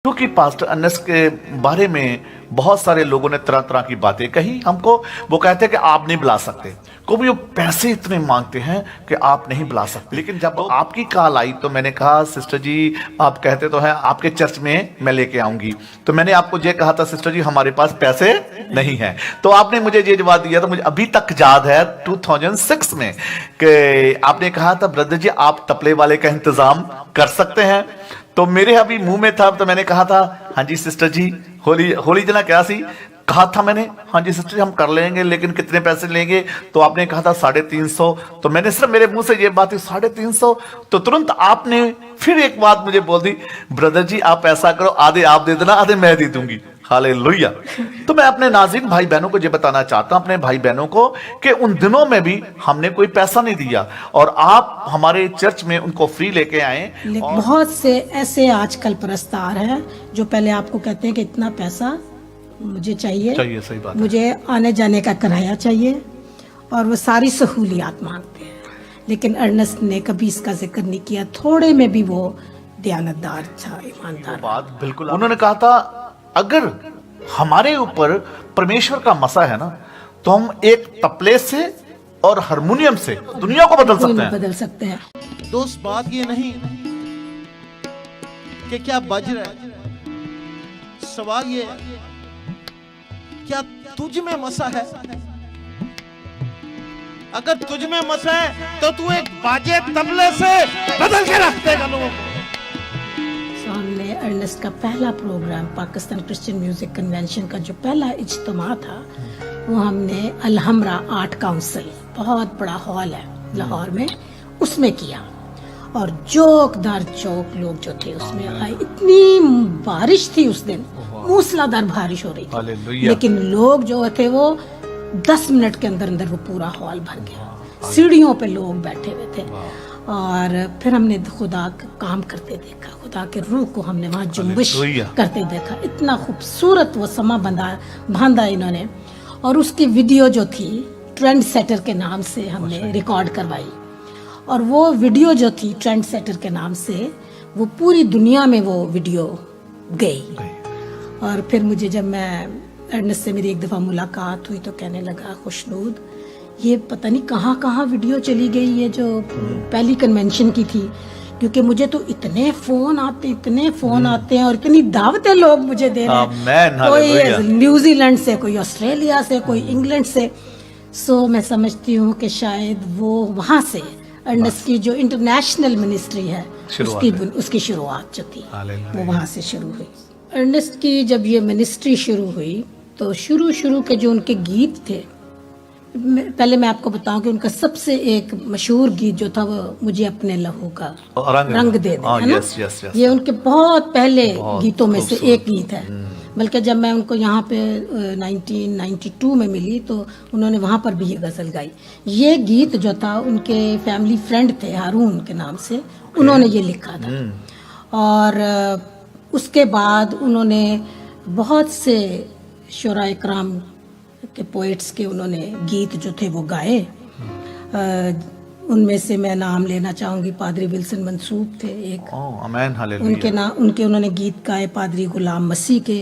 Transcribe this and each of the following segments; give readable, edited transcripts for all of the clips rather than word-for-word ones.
क्योंकि पास्टर अनस के बारे में बहुत सारे लोगों ने तरह तरह की बातें कही हमको। वो कहते हैं कि आप नहीं बुला सकते, को भी वो पैसे इतने मांगते हैं कि आप नहीं बुला सकते। लेकिन जब आपकी कॉल आई तो मैंने कहा सिस्टर जी आप कहते तो हैं आपके चर्च में मैं लेके आऊंगी, तो मैंने आपको ये कहा था सिस्टर जी हमारे पास पैसे नहीं है, तो आपने मुझे ये जवाब दिया था, मुझे अभी तक याद है 2006 में कि आपने कहा था ब्रदर जी आप तबले वाले का इंतजाम कर सकते हैं। तो मेरे अभी मुंह में था तो मैंने कहा था हाँ जी सिस्टर जी, होली जना क्या सी कहा था मैंने, हाँ जी सिस्टर जी हम कर लेंगे लेकिन कितने पैसे लेंगे, तो आपने कहा था 350। तो मैंने सिर्फ मेरे मुंह से ये बात 350, तो तुरंत आपने फिर एक बात मुझे बोल दी ब्रदर जी आप ऐसा करो आधे आप दे देना आधे मैं दे दूंगी। हालेलुया। तो मैं अपने नाज़रीन भाई बहनों को ये बताना चाहता हूं, अपने भाई बहनों को, कि उन दिनों में भी हमने कोई पैसा नहीं दिया और आप हमारे चर्च में उनको फ्री लेके आए। बहुत से ऐसे आजकल प्रस्तार हैं जो पहले आपको कहते हैं कि इतना पैसा मुझे चाहिए, सही बात, मुझे आने जाने का किराया चाहिए, और वो सारी सहूलियात मांगते हैं। लेकिन अर्नेस्ट ने कभी इसका जिक्र नहीं किया, थोड़े में भी वो दयानतदार था, ईमानदार। बात बिल्कुल, उन्होंने कहा था अगर हमारे ऊपर परमेश्वर का मसा है ना तो हम एक तबले से और हारमोनियम से दुनिया को बदल सकते हैं। दोस्त बात ये नहीं कि क्या बज रहा है, सवाल ये क्या तुझ में मसा है। अगर तुझ में मसा है तो तू एक बाजे तबले से बदल के रख देगा लोगों को। हमने अर्नेस्ट का पहला programme Pakistan Christian music convention का जो पहला इज्तिमा था वो हमने अलहमरा आर्ट काउंसिल, बहुत बड़ा हॉल है लाहौर में, उसमें किया। और चौक दर चौक लोग जो थे उसमें आए, इतनी बारिश थी उस दिन, मूसलाधार बारिश हो रही थी, लेकिन लोग जो थे वो 10 मिनट के अंदर अंदर वो पूरा हॉल भर गया। सीढ़ियों पे लोग बैठे हुए थे। और फिर हमने खुदा का काम करते देखा, खुदा के रूह को हमने वहाँ जुम्बिश करते देखा। इतना खूबसूरत वो समा बांधा इन्होंने। और उसकी वीडियो जो थी ट्रेंड सेटर के नाम से हमने रिकॉर्ड करवाई, और वो वीडियो जो थी ट्रेंड सेटर के नाम से वो पूरी दुनिया में वो वीडियो गई। और फिर मुझे जब मैं अर्नेस्ट से मेरी एक दफ़ा मुलाकात हुई तो कहने लगा खुशनूद ये पता नहीं कहाँ कहाँ वीडियो चली गई, ये जो पहली कन्वेंशन की थी, क्योंकि मुझे तो इतने फोन आते हैं और इतनी दावतें लोग मुझे दे रहे हैं, कोई न्यूजीलैंड से, कोई ऑस्ट्रेलिया से, कोई इंग्लैंड से। सो मैं समझती हूँ कि शायद वो वहाँ से अर्नेस्ट की जो इंटरनेशनल मिनिस्ट्री है उसकी शुरुआत जो थी वो वहाँ से शुरू हुई। अर्नेस्ट की जब ये मिनिस्ट्री शुरू हुई तो शुरू के जो उनके गीत थे, पहले मैं आपको बताऊं कि उनका सबसे एक मशहूर गीत जो था वो मुझे अपने लहू का रंग दे दे, है ना? ये उनके बहुत पहले गीतों में से एक गीत है। बल्कि जब मैं उनको यहाँ पे 1992 में मिली तो उन्होंने वहाँ पर भी ये गज़ल गाई। ये गीत जो था उनके फैमिली फ्रेंड थे हारून के नाम से, उन्होंने ये लिखा था। और उसके बाद उन्होंने बहुत से शुरा इकराम के पोइट्स के उन्होंने गीत जो थे वो गाए। उनमें से मैं नाम लेना चाहूँगी, पादरी विल्सन मंसूब थे एक, उनके उन्होंने गीत गाए, पादरी गुलाम मसीह के,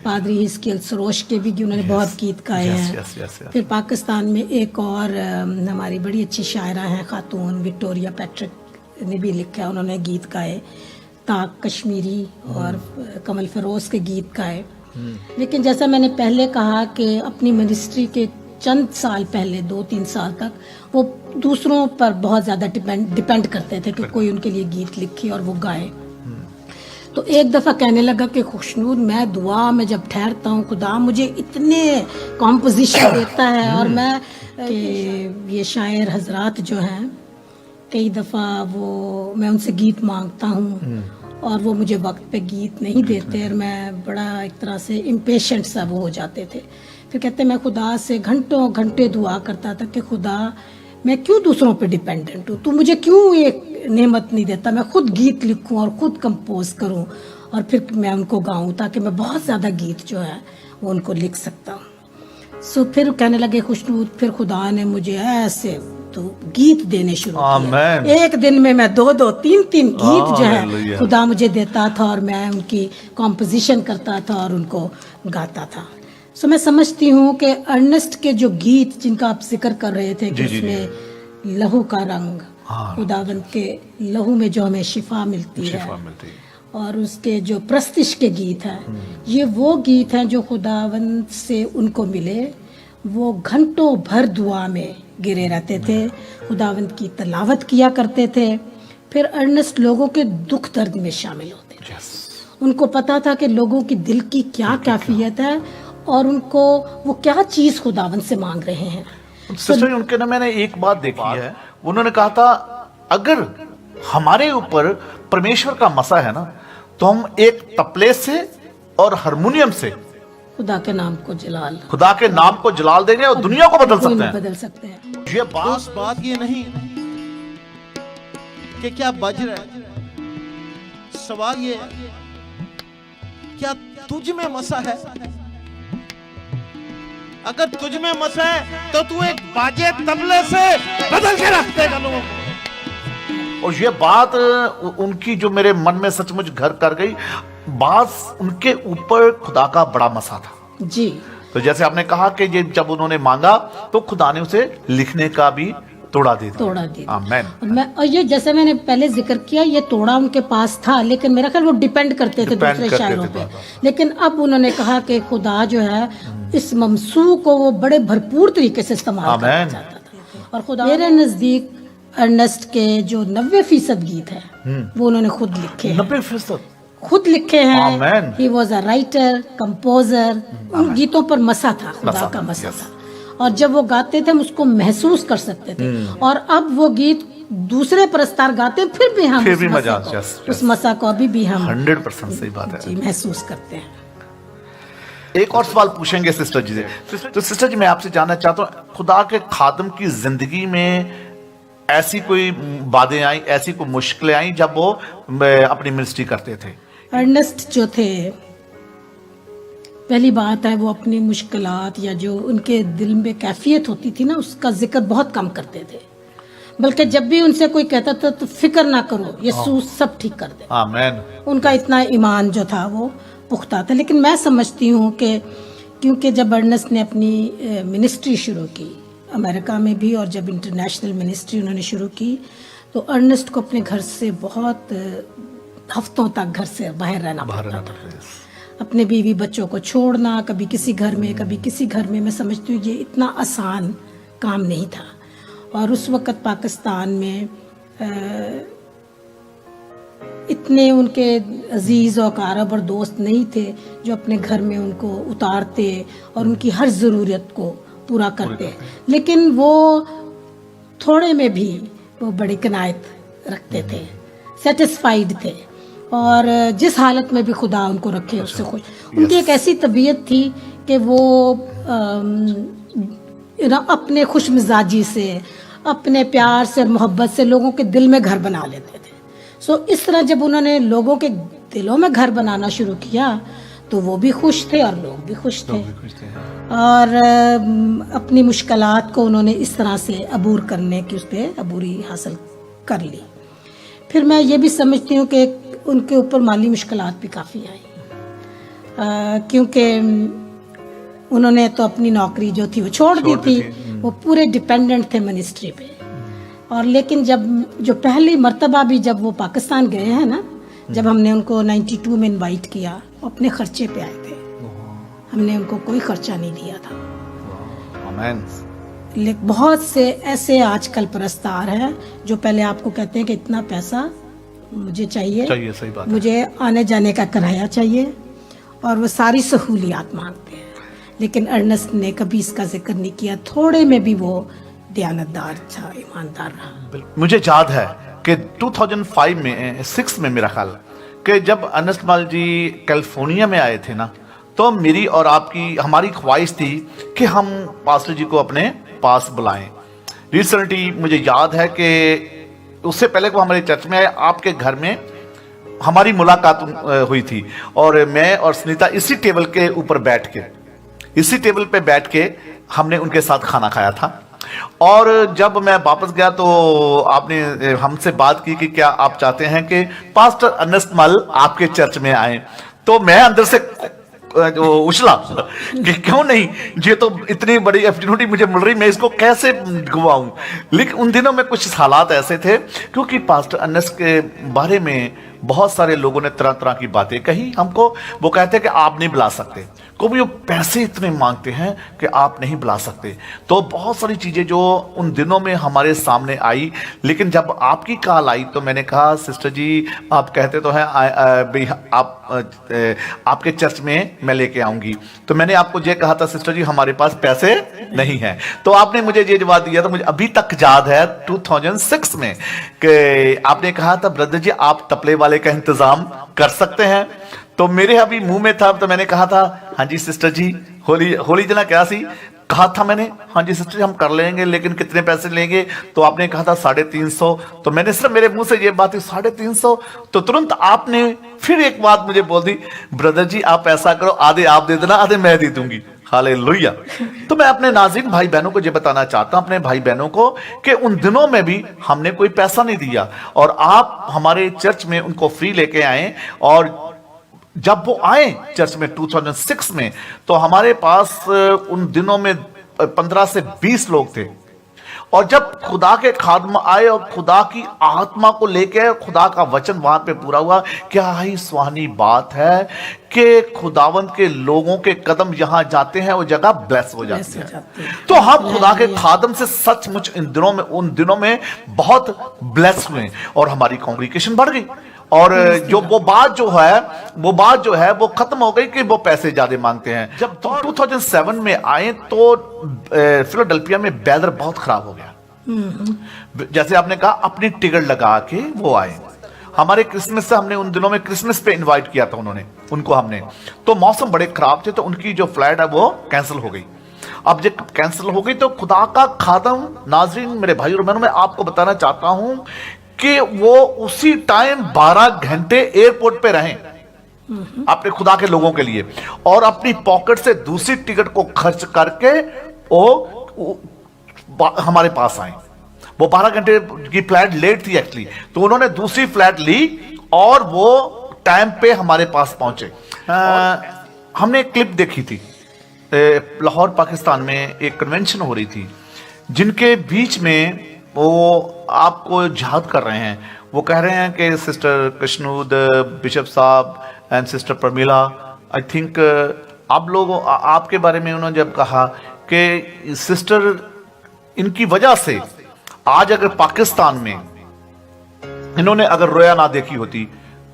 पादरी हिस्कियल सरोश के भी उन्होंने बहुत गीत गाए हैं। फिर पाकिस्तान में एक और हमारी बड़ी अच्छी शायरा हैं खातून विक्टोरिया पैट्रिक ने भी लिखा, उन्होंने गीत गाए, ताक कश्मीरी और कमल फिरोज के गीत गाए। लेकिन जैसा मैंने पहले कहा कि अपनी मिनिस्ट्री के चंद साल पहले 2-3 साल तक वो दूसरों पर बहुत ज़्यादा डिपेंड करते थे कि कोई उनके लिए गीत लिखे और वो गाए। तो एक दफ़ा कहने लगा कि खुशनूद मैं दुआ में जब ठहरता हूँ खुदा मुझे इतने कॉम्पोजिशन देता है, और मैं ये शायर हजरात जो हैं कई दफ़ा वो मैं उनसे गीत मांगता हूँ और वो मुझे वक्त पे गीत नहीं देते, और मैं बड़ा एक तरह से इम्पेशेंट सा वो हो जाते थे। फिर कहते मैं खुदा से घंटों घंटे दुआ करता था कि खुदा मैं क्यों दूसरों पे डिपेंडेंट हूँ, तू मुझे क्यों एक नेमत नहीं देता, मैं खुद गीत लिखूँ और ख़ुद कंपोज करूँ और फिर मैं उनको गाऊँ, ताकि मैं बहुत ज़्यादा गीत जो है वो उनको लिख सकता हूँ। सो फिर कहने लगे खुशनूद, फिर खुदा ने मुझे ऐसे तो गीत देने शुरू आमीन। किए। एक दिन में मैं 2-2, 3-3 गीत जो है हालेलुया। खुदा मुझे देता था और मैं उनकी कॉम्पोजिशन करता था और उनको गाता था। सो मैं समझती हूँ कि अर्नेस्ट के जो गीत जिनका आप जिक्र कर रहे थे कि जी, उसमें लहू का रंग, खुदावंत के लहू में जो हमें शिफा मिलती है, और उसके जो प्रस्तिश के गीत हैं, ये वो गीत हैं जो खुदावंत से उनको मिले। वो घंटों भर दुआ में गिरे रहते थे, खुदावंत की तलावत किया करते थे। फिर अर्नेस्ट लोगों के दुख दर्द में शामिल होते थे। उनको पता था कि लोगों की दिल की क्या कैफियत है और उनको वो क्या चीज खुदावंत से मांग रहे हैं। सिस्टर, उनके ना मैंने एक बात देखी है, उन्होंने कहा था अगर हमारे ऊपर परमेश्वर का मसा है ना, तो हम एक तबले से और हारमोनियम से खुदा के नाम को जलाल, खुदा के नाम को जलाल देंगे और दुनिया को बदल सकते हैं। बदल सकते हैं। ये बात दोस्त, बात ये नहीं कि क्या बज रहा है, सवाल ये है क्या तुझ में मसा है। अगर तुझ में मसा है तो तू एक बाजे तबले से बदल के रख देगा लोगों को। और ये बात उनकी जो मेरे मन में सचमुच घर कर गई, बात उनके ऊपर खुदा का बड़ा मसा था जी। तो जैसे आपने कहा कि ये जब उन्होंने मांगा तो खुदा ने उसे लिखने का भी तोड़ा दे दिया। आमीन। और ये जैसे मैंने पहले जिक्र किया, ये तोड़ा उनके पास था, लेकिन मेरा ख्याल वो डिपेंड करते थे दूसरे शायरों पे। लेकिन अब उन्होंने कहा कि खुदा जो है इस ममसू को वो बड़े भरपूर तरीके से इस्तेमाल करना चाहता था। और खुदा मेरे नजदीक अर्नेस्ट के जो 90% गीत है वो उन्होंने खुद लिखे हैं। 90% खुद लिखे हैं। Amen. He was a writer, composer. उन गीतों पर मसा था, खुदा का मसा था। और जब वो गाते थे हम उसको महसूस कर सकते थे। और अब वो गीत दूसरे परस्तार गाते फिर भी हम उस मसा को अभी भी हम 100% सही बात है जी महसूस करते हैं। एक और सवाल पूछेंगे सिस्टर जी से। तो सिस्टर जी, मैं आपसे जानना चाहता हूँ, खुदा के खादम की जिंदगी में ऐसी कोई बातें आई, ऐसी कोई मुश्किलें आई जब वो अपनी मिनिस्ट्री करते थे? अर्नेस्ट जो थे, पहली बात है वो अपनी मुश्किलात या जो उनके दिल में कैफियत होती थी ना, उसका जिक्र बहुत कम करते थे। बल्कि जब भी उनसे कोई कहता था तो फिक्र ना करो, यीशु सब ठीक कर दे। आमीन। उनका इतना ईमान जो था वो पुख्ता था। लेकिन मैं समझती हूँ कि क्योंकि जब अर्नेस्ट ने अपनी मिनिस्ट्री शुरू की अमेरिका में भी, और जब इंटरनेशनल मिनिस्ट्री उन्होंने शुरू की, तो अर्नेस्ट को अपने घर से बहुत हफ्तों तक घर से बाहर रहना पड़ता था। अपने बीवी बच्चों को छोड़ना, कभी किसी घर में कभी किसी घर में। मैं समझती हूँ ये इतना आसान काम नहीं था। और उस वक़्त पाकिस्तान में इतने उनके अजीज़ और कारब और दोस्त नहीं थे जो अपने घर में उनको उतारते और उनकी हर ज़रूरत को पूरा करते। लेकिन वो थोड़े में भी वो बड़ी कनायत रखते थे, सेटिस्फाइड थे, और जिस हालत में भी खुदा उनको रखे उससे खुश। उनकी एक ऐसी तबीयत थी कि वो अपने खुश मिजाजी से, अपने प्यार से, मोहब्बत से लोगों के दिल में घर बना लेते थे। सो इस तरह जब उन्होंने लोगों के दिलों में घर बनाना शुरू किया तो वो भी खुश थे और लोग भी खुश थे। और अपनी मुश्किलात को उन्होंने इस तरह से अबूर करने की, उस पर अबूरी हासिल कर ली। फिर मैं ये भी समझती हूँ कि उनके ऊपर माली मुश्किलात भी काफ़ी आई, क्योंकि उन्होंने तो अपनी नौकरी जो थी वो छोड़ दी थी। वो पूरे डिपेंडेंट थे मिनिस्ट्री पे। और लेकिन जब जो पहली मर्तबा भी जब वो पाकिस्तान गए हैं ना, जब हमने उनको 92 में इनवाइट किया, वो अपने खर्चे पे आए थे। हमने उनको कोई खर्चा नहीं दिया था। आमीन। लेकिन बहुत से ऐसे आजकल परस्तार हैं जो पहले आपको कहते हैं कि इतना पैसा मुझे चाहिए, सही बात है। मुझे आने जाने का किराया चाहिए, और वो सारी सहूलियात मांगते हैं। लेकिन अर्नेस्ट ने कभी इसका जिक्र नहीं किया। थोड़े में भी वो दयानतदार था, ईमानदार रहा। मुझे याद है कि 2005 में 6 में मेरा ख्याल कि जब अर्नेस्ट माल जी कैलिफोर्निया में आए थे ना, तो मेरी और आपकी हमारी ख्वाहिश थी कि हम पास्टर जी को अपने पास बुलाएं। रिसेंटली मुझे याद है कि उससे पहले वो हमारे चर्च में आए, आपके घर में हमारी मुलाकात हुई थी, और मैं और सुनीता इसी टेबल के ऊपर बैठ के, इसी टेबल पे बैठ के हमने उनके साथ खाना खाया था। और जब मैं वापस गया तो आपने हमसे बात की कि क्या आप चाहते हैं कि पास्टर अर्नेस्ट मल आपके चर्च में आए। तो मैं अंदर से उछला कि क्यों नहीं, ये तो इतनी बड़ी अपॉर्चुनिटी मुझे मिल रही, मैं इसको कैसे गवाऊं। लेकिन उन दिनों में कुछ हालात ऐसे थे, क्योंकि पास्टर अर्नेस्ट के बारे में बहुत सारे लोगों ने तरह तरह की बातें कही हमको। वो कहते हैं कि आप नहीं बुला सकते, कभी वो पैसे इतने मांगते हैं कि आप नहीं बुला सकते। तो बहुत सारी चीजें जो उन दिनों में हमारे सामने आई, लेकिन जब आपकी कॉल आई तो मैंने कहा सिस्टर जी आप कहते तो हैं आपके चर्च में मैं लेके आऊंगी। तो मैंने आपको ये कहा था सिस्टर जी हमारे पास पैसे नहीं है। तो आपने मुझे ये जवाब दिया, तो मुझे अभी तक याद है 2006 में कि आपने कहा था ब्रदर जी आप तबले वाले का इंतजाम कर सकते हैं। तो मेरे अभी मुंह में था, तो मैंने कहा था हाँ जी सिस्टर जी, होली जना क्या सी कहा था मैंने, हाँ जी सिस्टर जी हम कर लेंगे, लेकिन कितने पैसे लेंगे। तो आपने कहा था 350। तो मैंने सिर्फ मेरे मुंह से ये बात 350। तो तुरंत आपने फिर एक बात मुझे बोल दी, ब्रदर जी आप ऐसा करो आधे आप दे देना आधे मैं दे दूंगी। हालेलुया। तो मैं अपने नाज़रीन भाई बहनों को ये बताना चाहता हूं, अपने भाई बहनों को, कि उन दिनों में भी हमने कोई पैसा नहीं दिया और आप हमारे चर्च में उनको फ्री लेके आए। और जब वो आए चर्च में 2006 में, तो हमारे पास उन दिनों में 15 से 20 लोग थे। और जब खुदा के खादम आए और खुदा की आत्मा को लेकर खुदा का वचन वहां पे पूरा हुआ, क्या ही सुहानी बात है कि खुदावंत के लोगों के कदम जहां जाते हैं वो जगह ब्लेस हो जाती है। तो हम खुदा के खादम से सचमुच उन दिनों में बहुत ब्लेस हुए और हमारी कांग्रीगेशन बढ़ गई। और जो वो बात जो है वो खत्म हो गई कि वो पैसे ज्यादा मांगते हैं। जब 2007 में आए तो फिलाडेल्फिया में वेदर बहुत खराब हो गया। जैसे आपने कहा अपनी टिकट लगा के वो आए। हमारे क्रिसमस से हमने उन दिनों में क्रिसमस पे इनवाइट किया था उनको हमने, तो मौसम बड़े खराब थे, तो उनकी जो फ्लाइट है वो कैंसिल हो गई। अब जब कैंसिल हो गई तो खुदा का खादम, नाजरीन मेरे भाई और बहनों, मैं आपको बताना चाहता हूं कि वो उसी टाइम 12 घंटे एयरपोर्ट पे रहे अपने खुदा के लोगों के लिए, और अपनी पॉकेट से दूसरी टिकट को खर्च करके वो हमारे पास आए। वो 12 घंटे की फ्लाइट लेट थी एक्चुअली, तो उन्होंने दूसरी फ्लाइट ली और वो टाइम पे हमारे पास पहुंचे। हमने एक क्लिप देखी थी, लाहौर पाकिस्तान में एक कन्वेंशन हो रही थी, जिनके बीच में वो आपको याद कर रहे हैं। वो कह रहे हैं कि सिस्टर कृष्णूद, बिशप साहब and sister Pramila, I think आप लोगों आपके बारे में उन्होंने जब कहा कि सिस्टर इनकी वजह से आज अगर पाकिस्तान में इन्होंने अगर रोया ना देखी होती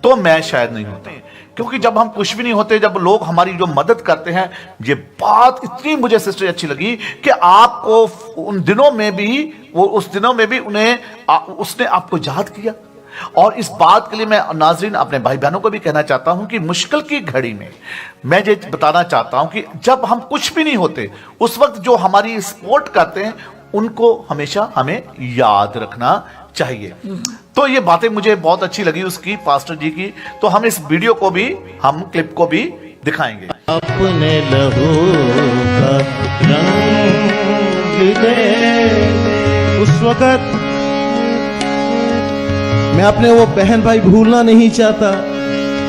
तो मैं शायद नहीं होता। क्योंकि जब हम कुछ भी नहीं होते, जब लोग हमारी जो मदद करते हैं, ये बात इतनी मुझे सिस्टर अच्छी लगी कि आपको उन दिनों में भी उसने आपको याद किया। और इस बात के लिए मैं नाजरीन अपने भाई बहनों को भी कहना चाहता हूं कि मुश्किल की घड़ी में मैं ये बताना चाहता हूं कि जब हम कुछ भी नहीं होते, उस वक्त जो हमारी सपोर्ट करते हैं उनको हमेशा हमें याद रखना चाहिए। तो ये बातें मुझे बहुत अच्छी लगी उसकी, पास्टर जी की। तो हम इस वीडियो को भी, हम क्लिप को भी दिखाएंगे। अपने लहू का रंग दे। उस वक्त मैं अपने वो बहन भाई भूलना नहीं चाहता,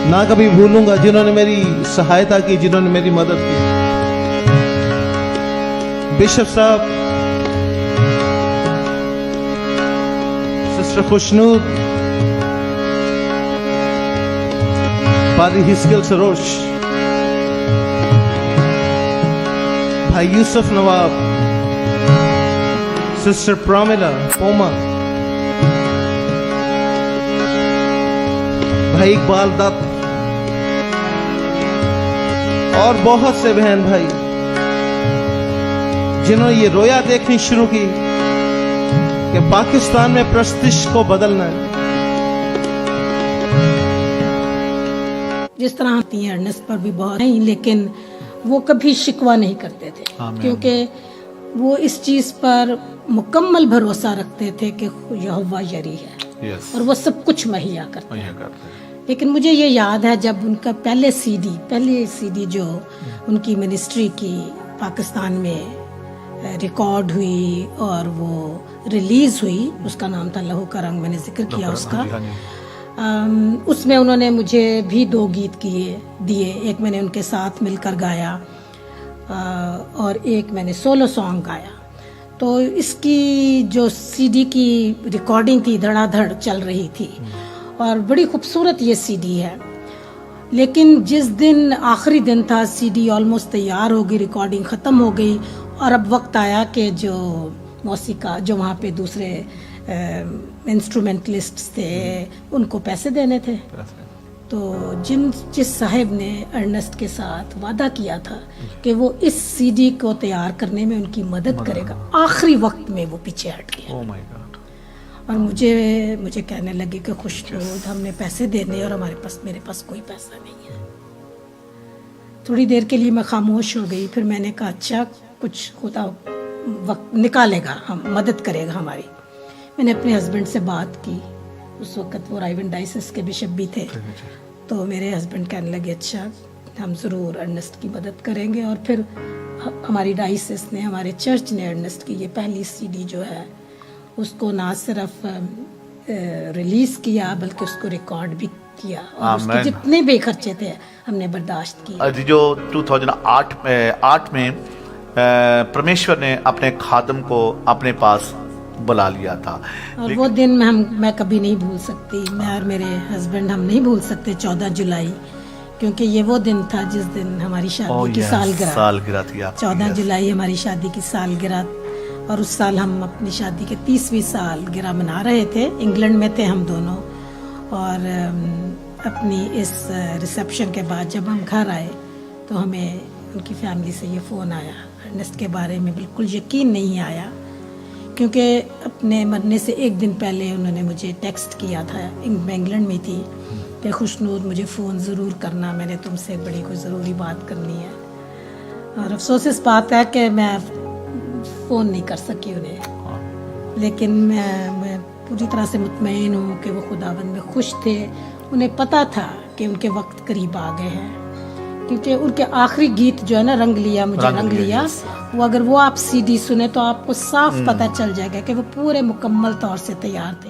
ना कभी भूलूंगा, जिन्होंने मेरी सहायता की, जिन्होंने मेरी मदद की। बिशप साहब, सिस्टर खुशनूद, पादी हिस्किल सरोश, भाई यूसुफ नवाब, सिस्टर प्रामिला पोमा, भाई इकबाल दत्त और बहुत से बहन भाई जिन्होंने ये रोया देखनी शुरू की कि पाकिस्तान में प्रस्तिश को बदलना है। जिस तरह अर्नेस्ट पर भी बहुत नहीं, लेकिन वो कभी शिकवा नहीं करते थे, क्योंकि वो इस चीज पर मुकम्मल भरोसा रखते थे कि यहोवा यरी है। yes. और वो सब कुछ मुहैया करते हैं। लेकिन मुझे ये याद है जब उनका पहले सीडी जो उनकी मिनिस्ट्री की पाकिस्तान में रिकॉर्ड हुई और वो रिलीज़ हुई, उसका नाम था लहू का रंग, मैंने जिक्र किया उसका। उसमें उन्होंने मुझे भी 2 गीत दिए, एक मैंने उनके साथ मिलकर गाया और एक मैंने सोलो सॉन्ग गाया। तो इसकी जो सीडी की रिकॉर्डिंग थी धड़ाधड़ चल रही थी और बड़ी खूबसूरत ये सीडी है। लेकिन जिस दिन आखिरी दिन था, सीडी ऑलमोस्ट तैयार हो गई, रिकॉर्डिंग ख़त्म हो गई और अब वक्त आया कि जो मौसीका जो वहाँ पे दूसरे इंस्ट्रूमेंटलिस्ट्स थे उनको पैसे देने थे। तो जिस साहब ने अर्नेस्ट के साथ वादा किया था कि वो इस सीडी को तैयार करने में उनकी मदद करेगा, आखिरी वक्त में वो पीछे हट गया। Oh my God. और मुझे कहने लगे कि खुशनूद हमने पैसे देने और मेरे पास कोई पैसा नहीं है। थोड़ी देर के लिए मैं खामोश हो गई, फिर मैंने कहा अच्छा कुछ खुदा वक्त निकालेगा, हम मदद करेगा हमारी। मैंने अपने हस्बैंड से बात की, उस वक्त वो राइवन डाइसिस के बिशप भी थे। तो मेरे हस्बैंड कहने लगे अच्छा हम ज़रूर अर्नेस्ट की मदद करेंगे। और फिर हमारी डाइसिस ने, हमारे चर्च ने अर्नेस्ट की ये पहली सीडी जो है उसको ना सिर्फ रिलीज़ किया बल्कि उसको रिकॉर्ड भी किया और उसके जितने भी खर्चे थे हमने बर्दाश्त किए। जो 2008 में परमेश्वर ने अपने खादम को अपने पास बुला लिया था और वो दिन मैं कभी नहीं भूल सकती। मैं और मेरे हस्बैंड हम नहीं भूल सकते 14 जुलाई, क्योंकि ये वो दिन था जिस दिन हमारी शादी की सालगिरह थी। 14 जुलाई हमारी शादी की सालगिरह और उस साल हम अपनी शादी के 30वीं सालगिरह मना रहे थे। इंग्लैंड में थे हम दोनों और अपनी इस रिसेप्शन के बाद जब हम घर आए तो हमें उनकी फैमिली से ये फ़ोन आया। अर्नेस्ट के बारे में बिल्कुल यकीन नहीं आया, क्योंकि अपने मरने से एक दिन पहले उन्होंने मुझे टेक्स्ट किया था, मैं इंग्लैंड में थी, कि खुशनूद मुझे फ़ोन ज़रूर करना, मैंने तुमसे बड़ी कोई ज़रूरी बात करनी है। और अफसोस इस बात है कि मैं फ़ोन नहीं कर सकी उन्हें, लेकिन मैं पूरी तरह से मुतमईन हूँ कि वो खुदावंद में खुश थे। उन्हें पता था कि उनके वक्त करीब आ गए हैं, क्योंकि उनके आखिरी गीत जो है ना रंग लिया, वो अगर वो आप सीडी सुने तो आपको साफ पता चल जाएगा कि वो पूरे मुकम्मल तौर से तैयार थे।